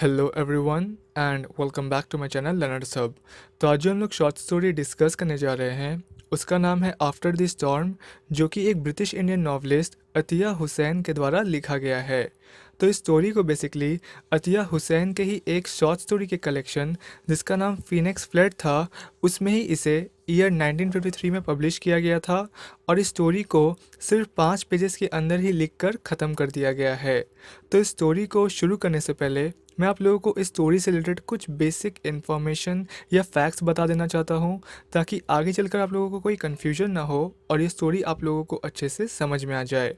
Hello everyone and welcome back to my channel Learners Hub. तो आज जो हम लोग शॉर्ट स्टोरी डिस्कस करने जा रहे हैं उसका नाम है आफ्टर द स्टॉर्म, जो कि एक British Indian novelist Attia Hosain के द्वारा लिखा गया है। तो इस स्टोरी को बेसिकली अतिया हुसैन के ही एक शॉर्ट स्टोरी के कलेक्शन जिसका नाम फीनिक्स फ्लड था, उसमें ही इसे ईयर 1953 में पब्लिश किया गया था। और इस स्टोरी को सिर्फ 5 पेजेस के अंदर ही लिखकर ख़त्म कर दिया गया है। तो इस स्टोरी को शुरू करने से पहले मैं आप लोगों को इस स्टोरी से रिलेटेड कुछ बेसिक इन्फॉर्मेशन या फैक्ट्स बता देना चाहता हूँ, ताकि आगे चलकर आप लोगों को कोई कन्फ्यूजन ना हो और ये स्टोरी आप लोगों को अच्छे से समझ में आ जाए।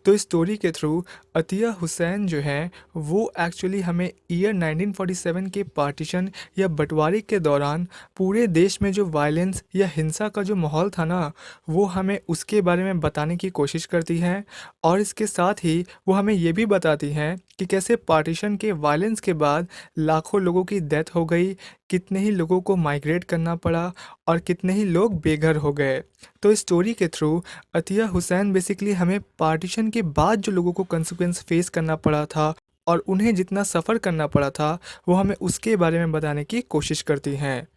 तो इस स्टोरी के थ्रू अतिया हुसैन जो हैं वो एक्चुअली हमें ईयर 1947 के पार्टीशन या बंटवारे के दौरान पूरे देश में जो वायलेंस या हिंसा का जो माहौल था ना, वो हमें उसके बारे में बताने की कोशिश करती हैं। और इसके साथ ही वो हमें ये भी बताती हैं कि कैसे पार्टीशन के वायलेंस के बाद लाखों लोगों की डेथ हो गई, कितने ही लोगों को माइग्रेट करना पड़ा और कितने ही लोग बेघर हो गए। तो इस स्टोरी के थ्रू अतिया हुसैन बेसिकली हमें पार्टीशन के बाद जो लोगों को कंसिक्वेंस फेस करना पड़ा था और उन्हें जितना सफ़र करना पड़ा था, वो हमें उसके बारे में बताने की कोशिश करती हैं।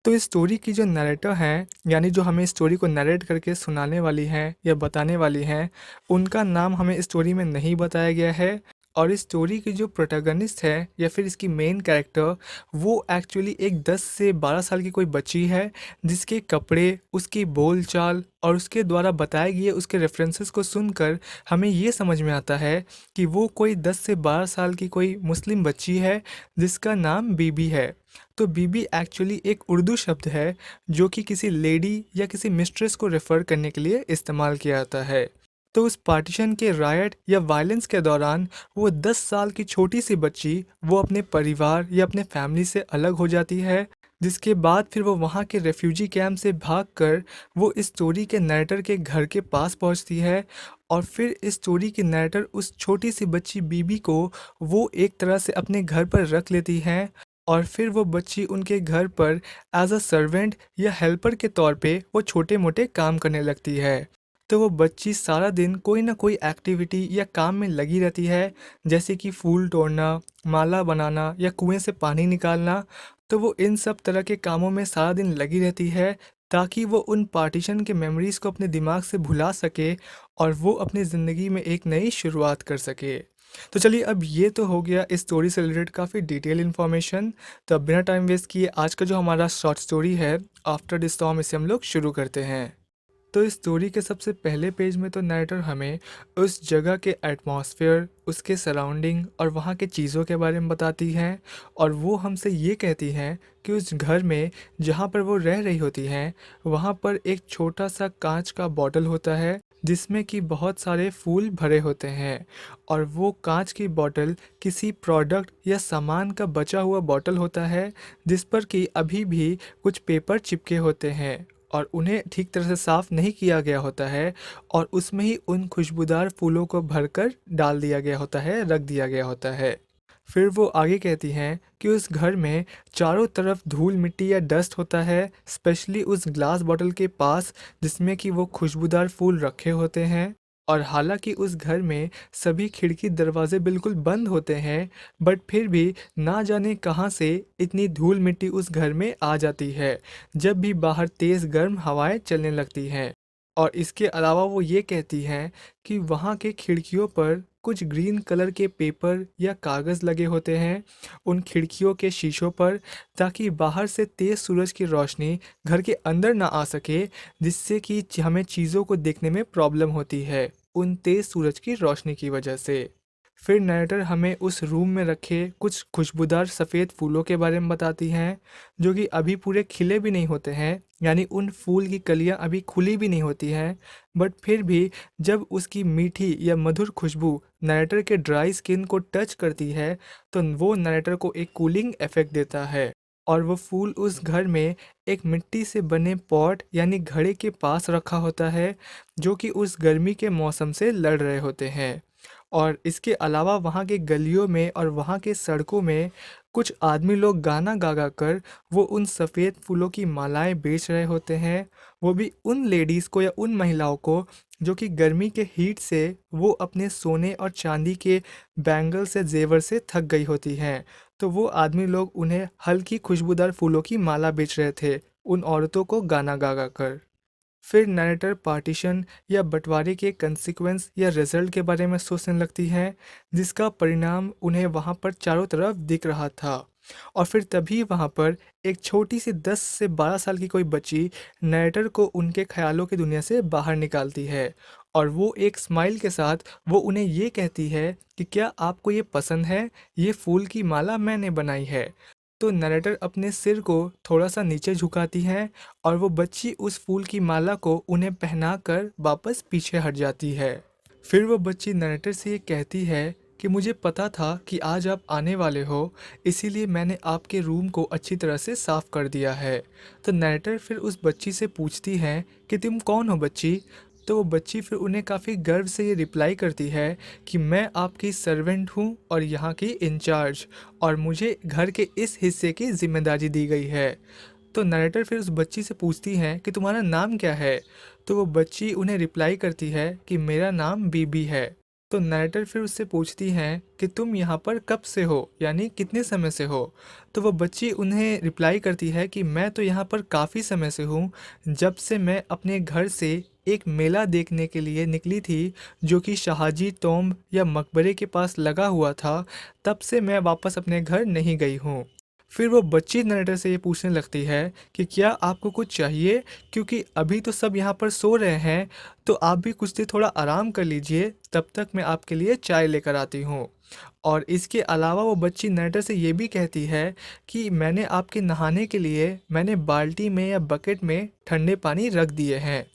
तो इस स्टोरी की जो नरेटर हैं, यानी जो हमें स्टोरी को नरेट करके सुनाने वाली हैं या बताने वाली हैं, उनका नाम हमें इस स्टोरी में नहीं बताया गया है। और इस स्टोरी की जो प्रोटैगनिस्ट है या फिर इसकी मेन कैरेक्टर, वो एक्चुअली एक 10 से 12 साल की कोई बच्ची है, जिसके कपड़े, उसकी बोलचाल और उसके द्वारा बताए गए उसके रेफरेंसेस को सुनकर हमें ये समझ में आता है कि वो कोई 10 से 12 साल की कोई मुस्लिम बच्ची है जिसका नाम बीबी है। तो बीबी एक्चुअली एक उर्दू शब्द है जो कि किसी लेडी या किसी मिस्ट्रेस को रेफ़र करने के लिए इस्तेमाल किया जाता है। तो उस पार्टीशन के रायट या वायलेंस के दौरान वो 10 साल की छोटी सी बच्ची वो अपने परिवार या अपने फैमिली से अलग हो जाती है, जिसके बाद फिर वो वहाँ के रेफ्यूजी कैंप से भागकर वो इस स्टोरी के नरेटर के घर के पास पहुँचती है। और फिर इस स्टोरी की नरेटर उस छोटी सी बच्ची बीबी को वो एक तरह से अपने घर पर रख लेती हैं। और फिर वो बच्ची उनके घर पर एज अ सर्वेंट या हेल्पर के तौर पे वो छोटे मोटे काम करने लगती है। तो वो बच्ची सारा दिन कोई ना कोई एक्टिविटी या काम में लगी रहती है, जैसे कि फूल तोड़ना, माला बनाना या कुएं से पानी निकालना। तो वो इन सब तरह के कामों में सारा दिन लगी रहती है, ताकि वो उन पार्टीशन के मेमोरीज़ को अपने दिमाग से भुला सके और वो अपनी ज़िंदगी में एक नई शुरुआत कर सके। तो चलिए, अब ये तो हो गया इस स्टोरी से रिलेटेड काफ़ी डिटेल इन्फॉर्मेशन। तो अब बिना टाइम वेस्ट किए आज का जो हमारा शॉर्ट स्टोरी है आफ्टर द स्टॉर्म, इसे हम लोग शुरू करते हैं। तो इस स्टोरी के सबसे पहले पेज में तो नरेटर हमें उस जगह के एटमॉस्फेयर, उसके सराउंडिंग और वहाँ के चीज़ों के बारे में बताती हैं। और वो हमसे ये कहती हैं कि उस घर में जहाँ पर वो रह रही होती हैं, वहाँ पर एक छोटा सा कांच का बॉटल होता है जिसमें कि बहुत सारे फूल भरे होते हैं। और वो कांच की बॉटल किसी प्रोडक्ट या सामान का बचा हुआ बॉटल होता है, जिस पर कि अभी भी कुछ पेपर चिपके होते हैं और उन्हें ठीक तरह से साफ़ नहीं किया गया होता है। और उसमें ही उन खुशबूदार फूलों को भरकर डाल दिया गया होता है, रख दिया गया होता है। फिर वो आगे कहती हैं कि उस घर में चारों तरफ धूल मिट्टी या डस्ट होता है, स्पेशली उस ग्लास बॉटल के पास जिसमें कि वो खुशबूदार फूल रखे होते हैं। और हालांकि उस घर में सभी खिड़की दरवाजे बिल्कुल बंद होते हैं, बट फिर भी ना जाने कहाँ से इतनी धूल मिट्टी उस घर में आ जाती है जब भी बाहर तेज़ गर्म हवाएं चलने लगती हैं। और इसके अलावा वो ये कहती हैं कि वहाँ के खिड़कियों पर कुछ ग्रीन कलर के पेपर या कागज़ लगे होते हैं उन खिड़कियों के शीशों पर, ताकि बाहर से तेज़ सूरज की रोशनी घर के अंदर ना आ सके, जिससे कि हमें चीज़ों को देखने में प्रॉब्लम होती है उन तेज़ सूरज की रोशनी की वजह से। फिर नरेटर हमें उस रूम में रखे कुछ खुशबूदार सफ़ेद फूलों के बारे में बताती हैं, जो कि अभी पूरे खिले भी नहीं होते हैं, यानी उन फूल की कलियां अभी खुली भी नहीं होती हैं। बट फिर भी जब उसकी मीठी या मधुर खुशबू नरेटर के ड्राई स्किन को टच करती है, तो वो नरेटर को एक कूलिंग इफेक्ट देता है। और वो फूल उस घर में एक मिट्टी से बने पॉट यानी घड़े के पास रखा होता है, जो कि उस गर्मी के मौसम से लड़ रहे होते हैं। और इसके अलावा वहाँ के गलियों में और वहाँ के सड़कों में कुछ आदमी लोग गाना गा गा कर वो उन सफ़ेद फूलों की मालाएं बेच रहे होते हैं, वो भी उन लेडीज़ को या उन महिलाओं को जो कि गर्मी के हीट से वो अपने सोने और चांदी के बैंगल से जेवर से थक गई होती हैं। तो वो आदमी लोग उन्हें हल्की खुशबूदार फूलों की माला बेच रहे थे, उन औरतों को गाना गा गा कर। फिर नैरेटर पार्टीशन या बंटवारे के कंसीक्वेंस या रिजल्ट के बारे में सोचने लगती है, जिसका परिणाम उन्हें वहाँ पर चारों तरफ दिख रहा था। और फिर तभी वहाँ पर एक छोटी सी 10 से 12 साल की कोई बच्ची नैरेटर को उनके ख्यालों की दुनिया से बाहर निकालती है। और वो एक स्माइल के साथ वो उन्हें ये कहती है कि क्या आपको ये पसंद है, ये फूल की माला मैंने बनाई है। तो नरेटर अपने सिर को थोड़ा सा नीचे झुकाती है और वो बच्ची उस फूल की माला को उन्हें पहनाकर वापस पीछे हट जाती है। फिर वो बच्ची नरेटर से ये कहती है कि मुझे पता था कि आज आप आने वाले हो, इसीलिए मैंने आपके रूम को अच्छी तरह से साफ कर दिया है। तो नरेटर फिर उस बच्ची से पूछती है कि तुम कौन हो बच्ची। तो वो बच्ची फिर उन्हें काफ़ी गर्व से ये रिप्लाई करती है कि मैं आपकी सर्वेंट हूँ और यहाँ की इंचार्ज, और मुझे घर के इस हिस्से की जिम्मेदारी दी गई है। तो नरेटर फिर उस बच्ची से पूछती है कि तुम्हारा नाम क्या है। तो वो बच्ची उन्हें रिप्लाई करती है कि मेरा नाम बीबी है। तो नरेटर फिर उससे पूछती है कि तुम यहाँ पर कब से हो, यानी कितने समय से हो। तो वो बच्ची उन्हें रिप्लाई करती है कि मैं तो यहाँ पर काफ़ी समय से हूँ, जब से मैं अपने घर से एक मेला देखने के लिए निकली थी, जो कि शाहजी टॉम्ब या मकबरे के पास लगा हुआ था, तब से मैं वापस अपने घर नहीं गई हूँ। फिर वो बच्ची नरेटर से ये पूछने लगती है कि क्या आपको कुछ चाहिए, क्योंकि अभी तो सब यहाँ पर सो रहे हैं, तो आप भी कुछ देर थोड़ा आराम कर लीजिए, तब तक मैं आपके लिए चाय लेकर आती हूँ। और इसके अलावा वो बच्ची नरेटर से ये भी कहती है कि मैंने आपके नहाने के लिए मैंने बाल्टी में या बकेट में ठंडे पानी रख दिए हैं।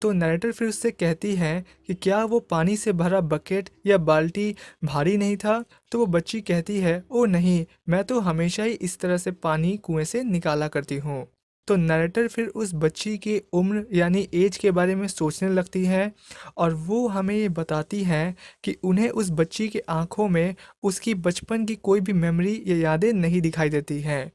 तो नरेटर फिर उससे कहती है कि क्या वो पानी से भरा बकेट या बाल्टी भारी नहीं था। तो वो बच्ची कहती है, ओ नहीं, मैं तो हमेशा ही इस तरह से पानी कुएं से निकाला करती हूँ। तो नरेटर फिर उस बच्ची की उम्र यानी एज के बारे में सोचने लगती है, और वो हमें ये बताती है कि उन्हें उस बच्ची की आंखों में उसकी बचपन की कोई भी मेमोरी या यादें नहीं दिखाई देती हैं।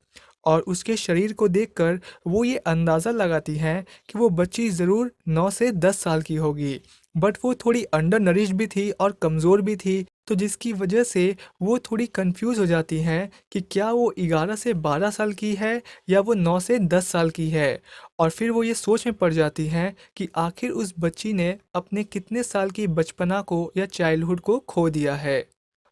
और उसके शरीर को देखकर वो ये अंदाज़ा लगाती हैं कि वो बच्ची ज़रूर 9 से 10 साल की होगी। बट वो थोड़ी अंडर नरिश भी थी और कमज़ोर भी थी, तो जिसकी वजह से वो थोड़ी कंफ्यूज हो जाती हैं कि क्या वो 11 से 12 साल की है या वो 9 से 10 साल की है। और फिर वो ये सोच में पड़ जाती हैं कि आखिर उस बच्ची ने अपने कितने साल की बचपना को या चाइल्डहुड को खो दिया है।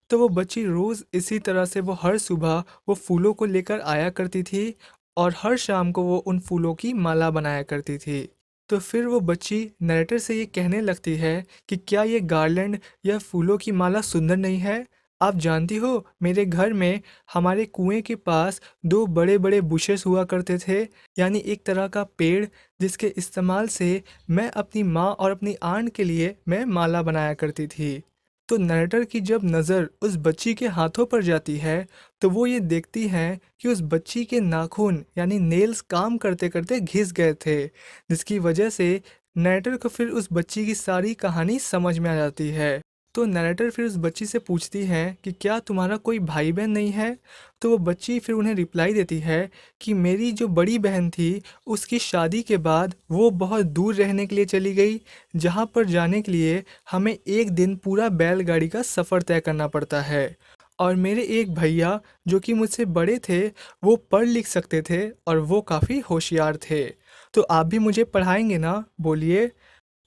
तो वो बच्ची रोज़ इसी तरह से वो हर सुबह वो फूलों को लेकर आया करती थी, और हर शाम को वो उन फूलों की माला बनाया करती थी। तो फिर वो बच्ची नरेटर से ये कहने लगती है कि क्या ये गार्लैंड या फूलों की माला सुंदर नहीं है। आप जानती हो, मेरे घर में हमारे कुएं के पास दो बड़े बड़े बुशेस हुआ करते थे, यानी एक तरह का पेड़, जिसके इस्तेमाल से मैं अपनी माँ और अपनी आंट के लिए मैं माला बनाया करती थी। तो नरेटर की जब नज़र उस बच्ची के हाथों पर जाती है, तो वो ये देखती हैं कि उस बच्ची के नाखून यानी नेल्स काम करते करते घिस गए थे, जिसकी वजह से नरेटर को फिर उस बच्ची की सारी कहानी समझ में आ जाती है। तो नरेटर फिर उस बच्ची से पूछती है कि क्या तुम्हारा कोई भाई बहन नहीं है। तो वो बच्ची फिर उन्हें रिप्लाई देती है कि मेरी जो बड़ी बहन थी, उसकी शादी के बाद वो बहुत दूर रहने के लिए चली गई, जहाँ पर जाने के लिए हमें एक दिन पूरा बैलगाड़ी का सफ़र तय करना पड़ता है। और मेरे एक भैया जो कि मुझसे बड़े थे, वो पढ़ लिख सकते थे और वो काफ़ी होशियार थे। तो आप भी मुझे पढ़ाएंगे ना, बोलिए।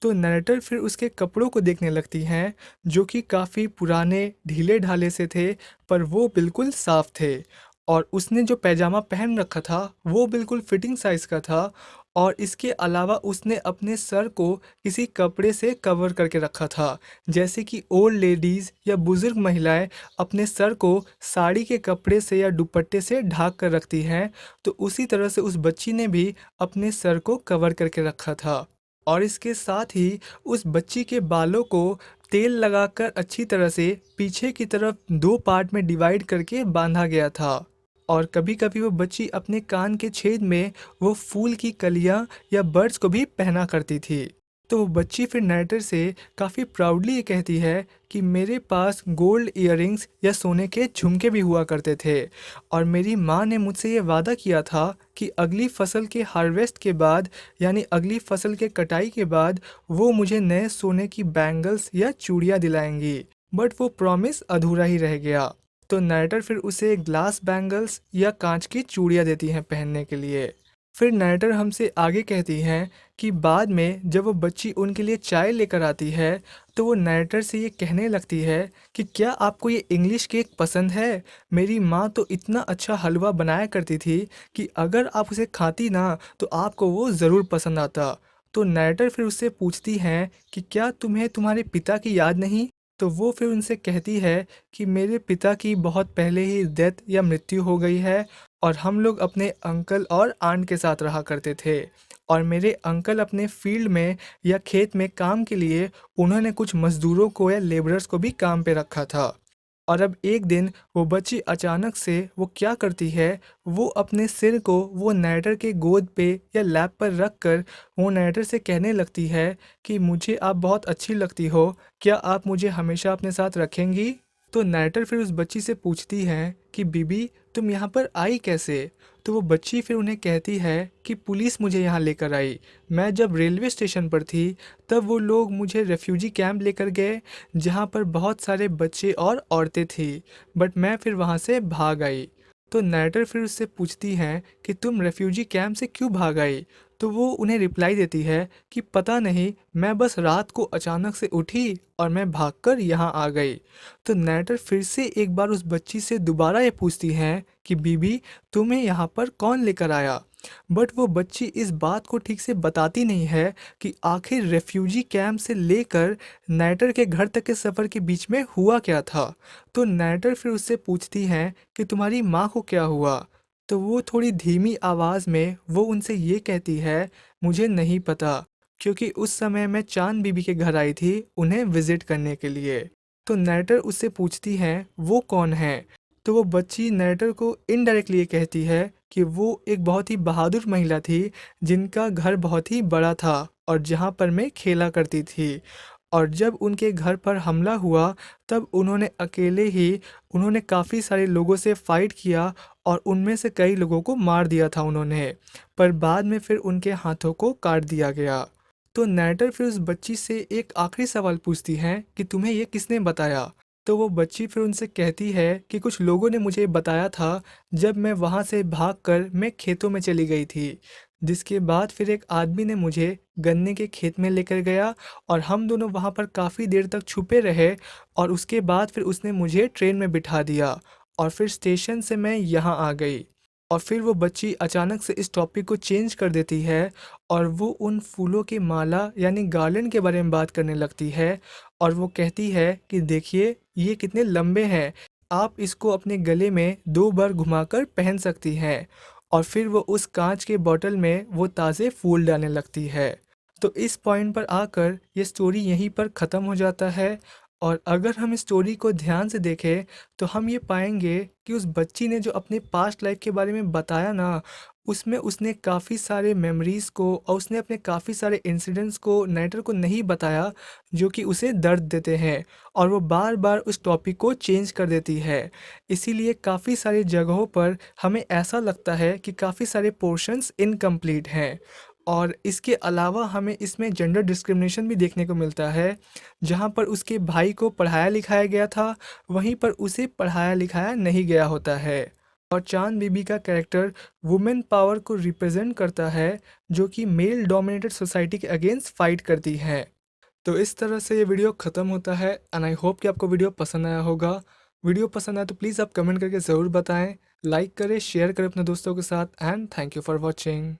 तो नरेटर फिर उसके कपड़ों को देखने लगती हैं, जो कि काफ़ी पुराने ढीले ढाले से थे, पर वो बिल्कुल साफ थे। और उसने जो पैजामा पहन रखा था वो बिल्कुल फिटिंग साइज़ का था। और इसके अलावा उसने अपने सर को किसी कपड़े से कवर करके रखा था, जैसे कि ओल्ड लेडीज़ या बुज़ुर्ग महिलाएं अपने सर को साड़ी के कपड़े से या दुपट्टे से ढक कर रखती हैं। तो उसी तरह से उस बच्ची ने भी अपने सर को कवर करके रखा था। और इसके साथ ही उस बच्ची के बालों को तेल लगाकर अच्छी तरह से पीछे की तरफ दो पार्ट में डिवाइड करके बांधा गया था। और कभी कभी वो बच्ची अपने कान के छेद में वो फूल की कलियां या बर्ड्स को भी पहना करती थी। तो वो बच्ची फिर नरेटर से काफ़ी प्राउडली ये कहती है कि मेरे पास गोल्ड इयररिंग्स या सोने के झुमके भी हुआ करते थे, और मेरी माँ ने मुझसे ये वादा किया था कि अगली फसल के हार्वेस्ट के बाद, यानी अगली फसल के कटाई के बाद, वो मुझे नए सोने की बैंगल्स या चूड़ियाँ दिलाएंगी। बट वो प्रॉमिस अधूरा ही रह गया। तो नैटर फिर उसे ग्लास बैंगल्स या कांच की चूड़ियाँ देती हैं पहनने के लिए। फिर नैटर हमसे आगे कहती हैं कि बाद में जब वो बच्ची उनके लिए चाय लेकर आती है तो वो नैटर से ये कहने लगती है कि क्या आपको ये इंग्लिश केक पसंद है? मेरी माँ तो इतना अच्छा हलवा बनाया करती थी कि अगर आप उसे खाती ना तो आपको वो ज़रूर पसंद आता। तो नैटर फिर उससे पूछती हैं कि क्या तुम्हें तुम्हारे पिता की याद नहीं? तो वो फिर उनसे कहती है कि मेरे पिता की बहुत पहले ही डेथ या मृत्यु हो गई है और हम लोग अपने अंकल और आंट के साथ रहा करते थे। और मेरे अंकल अपने फील्ड में या खेत में काम के लिए उन्होंने कुछ मज़दूरों को या लेबरर्स को भी काम पे रखा था। और अब एक दिन वो बच्ची अचानक से वो क्या करती है, वो अपने सिर को वो नैटर के गोद पे या लैप पर रख कर वो नैटर से कहने लगती है कि मुझे आप बहुत अच्छी लगती हो, क्या आप मुझे हमेशा अपने साथ रखेंगी? तो नैटर फिर उस बच्ची से पूछती है कि बीबी तुम यहाँ पर आई कैसे? तो वो बच्ची फिर उन्हें कहती है कि पुलिस मुझे यहाँ लेकर आई। मैं जब रेलवे स्टेशन पर थी तब वो लोग मुझे रेफ्यूजी कैंप लेकर गए जहाँ पर बहुत सारे बच्चे और औरतें थी, बट मैं फिर वहाँ से भाग आई। तो नैटर फिर उससे पूछती हैं कि तुम रेफ्यूजी कैंप से क्यों भाग आई? तो वो उन्हें रिप्लाई देती है कि पता नहीं, मैं बस रात को अचानक से उठी और मैं भागकर यहाँ आ गई। तो नैटर फिर से एक बार उस बच्ची से दोबारा ये पूछती हैं कि बीबी तुम्हें यहाँ पर कौन लेकर आया? बट वो बच्ची इस बात को ठीक से बताती नहीं है कि आखिर रेफ्यूजी कैंप से लेकर नैटर के घर तक के सफ़र के बीच में हुआ क्या था। तो नैटर फिर उससे पूछती हैं कि तुम्हारी माँ को क्या हुआ? तो वो थोड़ी धीमी आवाज़ में वो उनसे ये कहती है, मुझे नहीं पता, क्योंकि उस समय मैं चांद बीबी के घर आई थी उन्हें विज़िट करने के लिए। तो नैटर उससे पूछती हैं वो कौन है? तो वो बच्ची नैटर को इनडायरेक्टली ये कहती है कि वो एक बहुत ही बहादुर महिला थी जिनका घर बहुत ही बड़ा था और जहाँ पर मैं खेला करती थी। और जब उनके घर पर हमला हुआ तब उन्होंने काफ़ी सारे लोगों से फ़ाइट किया और उनमें से कई लोगों को मार दिया था उन्होंने, पर बाद में फिर उनके हाथों को काट दिया गया। तो नैटर फिर उस बच्ची से एक आखिरी सवाल पूछती हैं कि तुम्हें ये किसने बताया? तो वो बच्ची फिर उनसे कहती है कि कुछ लोगों ने मुझे बताया था जब मैं वहाँ से भागकर मैं खेतों में चली गई थी। जिसके बाद फिर एक आदमी ने मुझे गन्ने के खेत में लेकर गया और हम दोनों वहाँ पर काफ़ी देर तक छुपे रहे और उसके बाद फिर उसने मुझे ट्रेन में बिठा दिया और फिर स्टेशन से मैं यहाँ आ गई। और फिर वो बच्ची अचानक से इस टॉपिक को चेंज कर देती है और वो उन फूलों की माला यानी गार्लेंड के बारे में बात करने लगती है और वो कहती है कि देखिए ये कितने लंबे हैं, आप इसको अपने गले में 2 बार घुमाकर पहन सकती हैं। और फिर वो उस कांच के बॉटल में वो ताज़े फूल डालने लगती है। तो इस पॉइंट पर आकर ये स्टोरी यहीं पर ख़त्म हो जाता है। और अगर हम इस स्टोरी को ध्यान से देखें तो हम ये पाएंगे कि उस बच्ची ने जो अपने पास्ट लाइफ के बारे में बताया ना, उसमें उसने काफ़ी सारे मेमोरीज़ को और उसने अपने काफ़ी सारे इंसिडेंट्स को नाइटर को नहीं बताया जो कि उसे दर्द देते हैं और वो बार बार उस टॉपिक को चेंज कर देती है। इसीलिए काफ़ी सारी जगहों पर हमें ऐसा लगता है कि काफ़ी सारे पोर्शंस इनकम्प्लीट हैं। और इसके अलावा हमें इसमें जेंडर डिस्क्रिमिनेशन भी देखने को मिलता है, जहाँ पर उसके भाई को पढ़ाया लिखाया गया था, वहीं पर उसे पढ़ाया लिखाया नहीं गया होता है। और चांद बीबी का कैरेक्टर वुमेन पावर को रिप्रेजेंट करता है, जो कि मेल डोमिनेटेड सोसाइटी के अगेंस्ट फाइट करती हैं। तो इस तरह से ये वीडियो ख़त्म होता है एंड आई होप कि आपको वीडियो पसंद आया होगा। वीडियो पसंद आया तो प्लीज़ आप कमेंट करके ज़रूर बताएं, लाइक करें, शेयर करें अपने दोस्तों के साथ and thank you for watching.